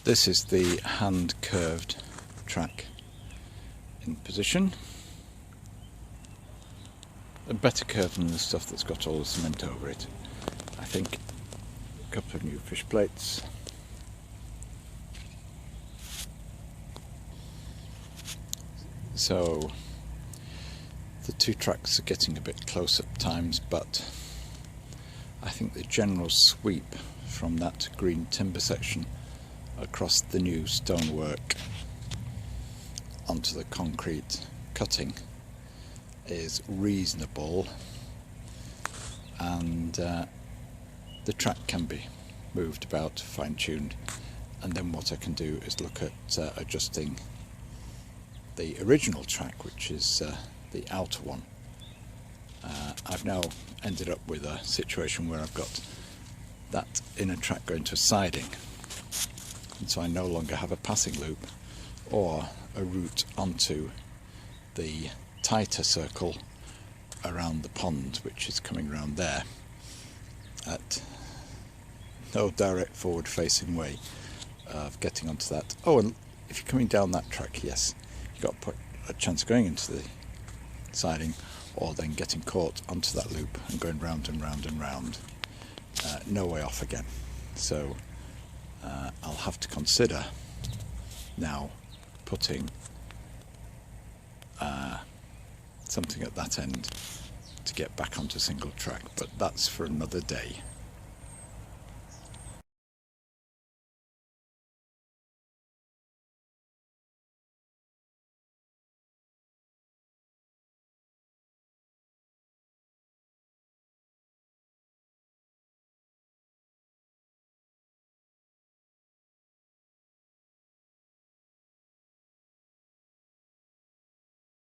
This is the hand curved track in position. A better curve than the stuff that's got all the cement over it. I think a couple of new fish plates. So the two tracks are getting a bit close at times, but I think the general sweep from that green timber section across the new stonework onto the concrete cutting is reasonable, and the track can be moved about, fine-tuned, and then what I can do is look at adjusting the original track, which is the outer one. I've now ended up with a situation where I've got that inner track going to a siding, and so I no longer have a passing loop or a route onto the tighter circle around the pond, which is coming around there at no direct forward facing way of getting onto that. Oh, and if you're coming down that track, yes, you've got to put a chance of going into the siding or then getting caught onto that loop and going round and round and round. No way off again. So I'll have to consider now putting something at that end to get back onto single track, but that's for another day.